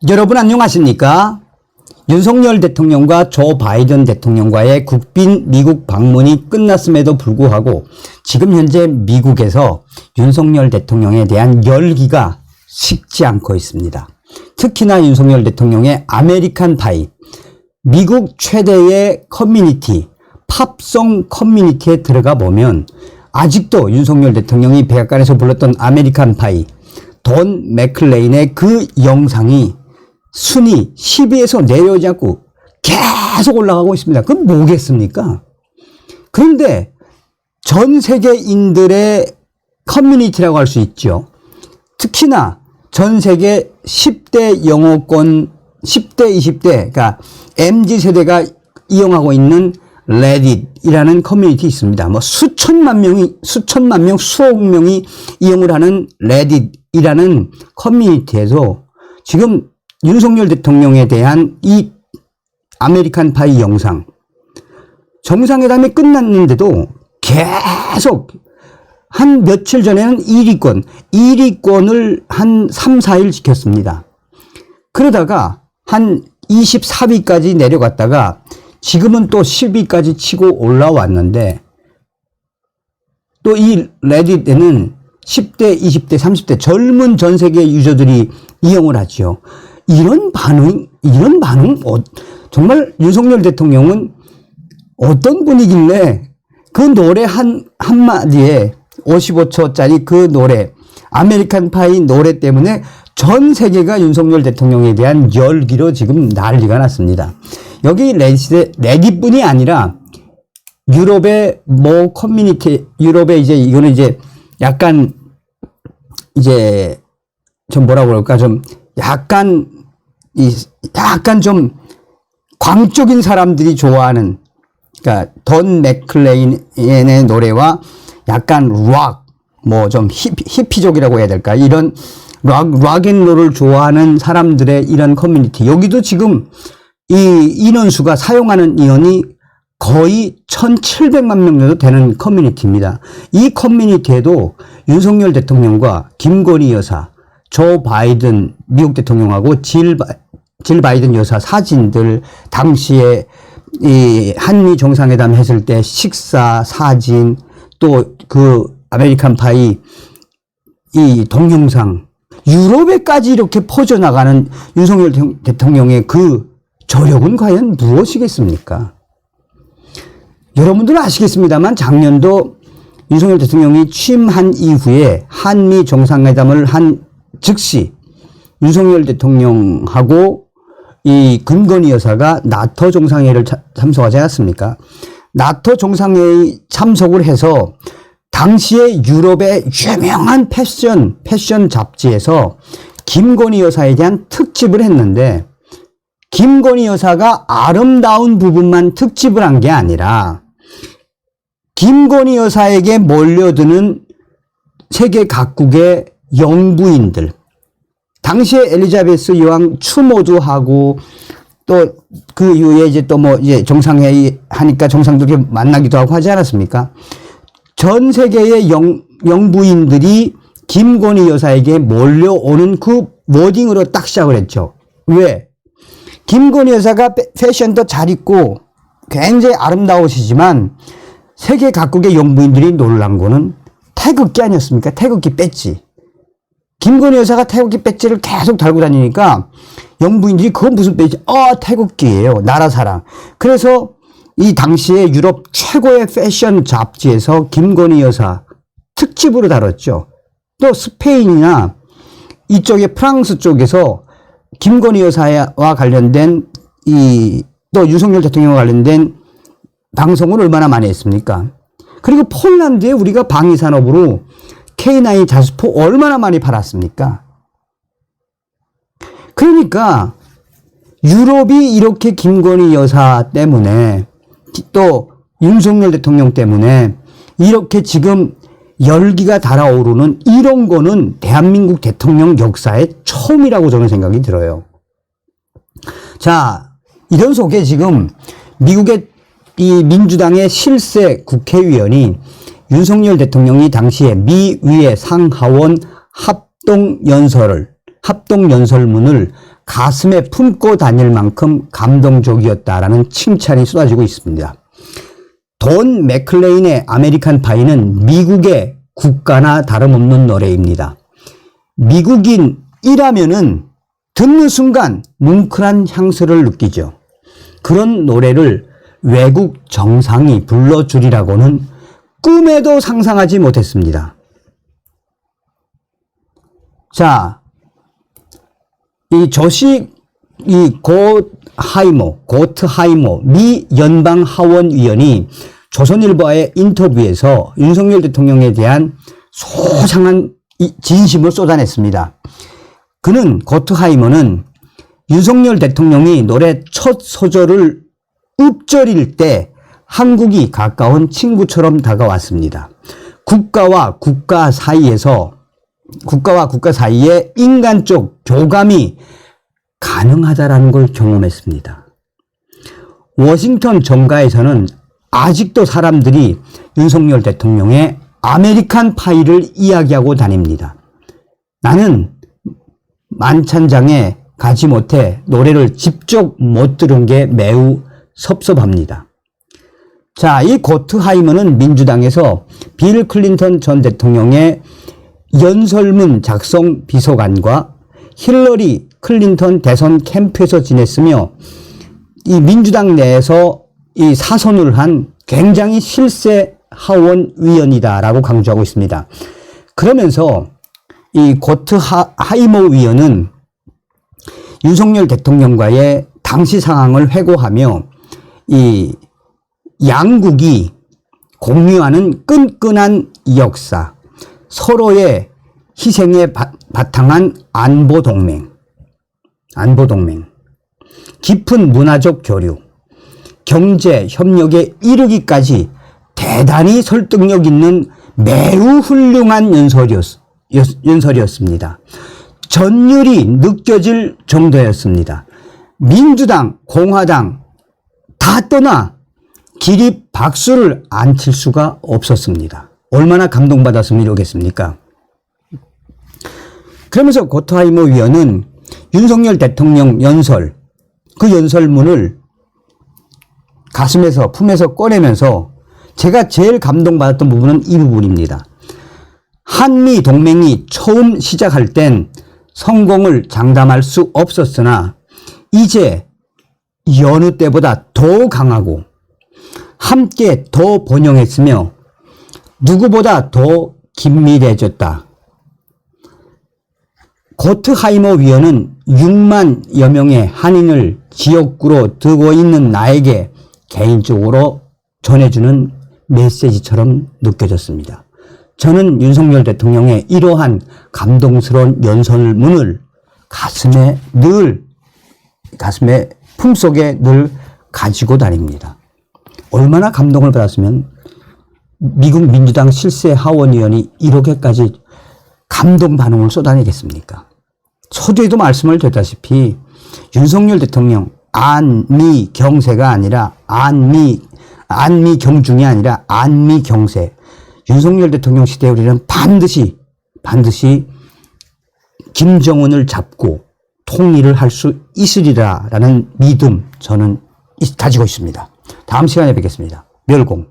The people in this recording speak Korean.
여러분 안녕하십니까? 윤석열 대통령과 조 바이든 대통령과의 국빈 미국 방문이 끝났음에도 불구하고 지금 현재 미국에서 윤석열 대통령에 대한 열기가 식지 않고 있습니다. 특히나 윤석열 대통령의 아메리칸 파이, 미국 최대의 커뮤니티, 팝송 커뮤니티에 들어가 보면 아직도 윤석열 대통령이 백악관에서 불렀던 아메리칸 파이, 돈 맥클레인의 그 영상이 순위 10위에서 내려오지 않고 계속 올라가고 있습니다. 그건 뭐겠습니까? 그런데 전 세계인들의 커뮤니티라고 할 수 있죠. 특히나 전 세계 10대 영어권, 10대, 20대, 그러니까 MZ세대가 이용하고 있는 레딧이라는 커뮤니티 있습니다. 뭐 수천만 명, 수억 명이 이용을 하는 레딧이라는 커뮤니티에서 지금 윤석열 대통령에 대한 이 아메리칸 파이 영상, 정상회담이 끝났는데도 계속 한 며칠 전에는 1위권을 한 3, 4일 지켰습니다. 그러다가 한 24위까지 내려갔다가 지금은 또 10위까지 치고 올라왔는데 또 이 레딧에는 10대, 20대, 30대 젊은 전 세계 유저들이 이용을 하죠. 이런 반응, 정말 윤석열 대통령은 어떤 분이길래 그 노래 한마디에 55초짜리 그 노래, 아메리칸 파이 노래 때문에 전 세계가 윤석열 대통령에 대한 열기로 지금 난리가 났습니다. 여기 레딧뿐이 아니라 유럽의 뭐 커뮤니티, 유럽의 이거는 약간 좀 뭐라고 그럴까, 좀 약간 좀 광적인 사람들이 좋아하는, 그러니까 돈 맥클레인의 노래와 약간 락, 뭐 좀 히피족이라고 해야 될까, 이런 락앤롤을 좋아하는 사람들의 이런 커뮤니티, 여기도 지금 이 인원수가 사용하는 인원이 거의 1,700만 명 정도 되는 커뮤니티입니다. 이 커뮤니티에도 윤석열 대통령과 김건희 여사, 조 바이든 미국 대통령하고 질 바이든 여사 사진들, 당시에 이 한미 정상회담 했을 때 식사 사진, 또 그 아메리칸 파이 이 동영상, 유럽에까지 이렇게 퍼져나가는 윤석열 대통령의 그 저력은 과연 무엇이겠습니까? 여러분들은 아시겠습니다만 작년도 윤석열 대통령이 취임한 이후에 한미 정상회담을 한 즉시 윤석열 대통령하고 이 김건희 여사가 나토 정상회의를 참석하지 않았습니까? 나토 정상회의 참석을 해서 당시에 유럽의 유명한 패션 잡지에서 김건희 여사에 대한 특집을 했는데, 김건희 여사가 아름다운 부분만 특집을 한 게 아니라 김건희 여사에게 몰려드는 세계 각국의 영부인들, 당시에 엘리자베스 여왕 추모도 하고, 또 그 이후에 정상회의 하니까 정상들이 만나기도 하고 하지 않았습니까? 전 세계의 영부인들이 김건희 여사에게 몰려오는 그 워딩으로 딱 시작을 했죠. 왜? 김건희 여사가 패션도 잘 입고 굉장히 아름다우시지만 세계 각국의 영부인들이 놀란 거는 태극기 아니었습니까? 태극기 배지. 김건희 여사가 태극기 배지를 계속 달고 다니니까 영부인들이 그건 무슨 배지? 태극기예요. 나라 사랑. 그래서 이 당시에 유럽 최고의 패션 잡지에서 김건희 여사 특집으로 다뤘죠. 또 스페인이나 이쪽에 프랑스 쪽에서 김건희 여사와 관련된 또 윤석열 대통령과 관련된 방송을 얼마나 많이 했습니까? 그리고 폴란드에 우리가 방위산업으로 K9 자수포 얼마나 많이 팔았습니까? 그러니까 유럽이 이렇게 김건희 여사 때문에, 또 윤석열 대통령 때문에 이렇게 지금 열기가 달아오르는 이런 거는 대한민국 대통령 역사에 처음이라고 저는 생각이 들어요. 자, 이런 속에 지금 미국의 이 민주당의 실세 국회의원이 윤석열 대통령이 당시에 미위의 상하원 합동연설문을 가슴에 품고 다닐 만큼 감동적이었다라는 칭찬이 쏟아지고 있습니다. 돈 맥클레인의 아메리칸 파이는 미국의 국가나 다름없는 노래입니다. 미국인이라면은 듣는 순간 뭉클한 향수를 느끼죠. 그런 노래를 외국 정상이 불러주리라고는 꿈에도 상상하지 못했습니다. 자, 이 조시, 고트하이모 미 연방 하원의원이 조선일보와의 인터뷰에서 윤석열 대통령에 대한 소상한 진심을 쏟아냈습니다. 고트하이머는 윤석열 대통령이 노래 첫 소절을 읊조릴 때 한국이 가까운 친구처럼 다가왔습니다. 국가와 국가 사이에 인간적 교감이 가능하다라는 걸 경험했습니다. 워싱턴 정가에서는 아직도 사람들이 윤석열 대통령의 아메리칸 파이를 이야기하고 다닙니다. 나는 만찬장에 가지 못해 노래를 직접 못 들은 게 매우 섭섭합니다. 자, 이 고트하이머는 민주당에서 빌 클린턴 전 대통령의 연설문 작성 비서관과 힐러리 클린턴 대선 캠프에서 지냈으며 이 민주당 내에서 이 사선을 한 굉장히 실세 하원위원이다라고 강조하고 있습니다. 그러면서 이 고트하이머 위원은 윤석열 대통령과의 당시 상황을 회고하며 이 양국이 공유하는 끈끈한 역사, 서로의 희생에 바탕한 안보동맹, 깊은 문화적 교류, 경제 협력에 이르기까지 대단히 설득력 있는 매우 훌륭한 연설이었습니다. 전율이 느껴질 정도였습니다. 민주당, 공화당 다 떠나 기립 박수를 안 칠 수가 없었습니다. 얼마나 감동받았으면 이러겠습니까? 그러면서 고트하이머 위원은 윤석열 대통령 연설, 그 연설문을 가슴에서 품에서 꺼내면서 제가 제일 감동받았던 부분은 이 부분입니다. 한미 동맹이 처음 시작할 땐 성공을 장담할 수 없었으나 이제 여느 때보다 더 강하고 함께 더 번영했으며 누구보다 더 긴밀해졌다. 고트하이머 위원은 6만여 명의 한인을 지역구로 두고 있는 나에게 개인적으로 전해주는 메시지처럼 느껴졌습니다. 저는 윤석열 대통령의 이러한 감동스러운 연설문을 가슴에 품속에 늘 가지고 다닙니다. 얼마나 감동을 받았으면 미국 민주당 실세 하원의원이 이렇게까지 감동 반응을 쏟아내겠습니까? 서두에도 말씀을 드렸다시피 윤석열 대통령 안미경세가 아니라 안미경중이 아니라 안미경세. 윤석열 대통령 시대에 우리는 반드시 김정은을 잡고 통일을 할 수 있으리라라는 믿음 저는 가지고 있습니다. 다음 시간에 뵙겠습니다. 멸공.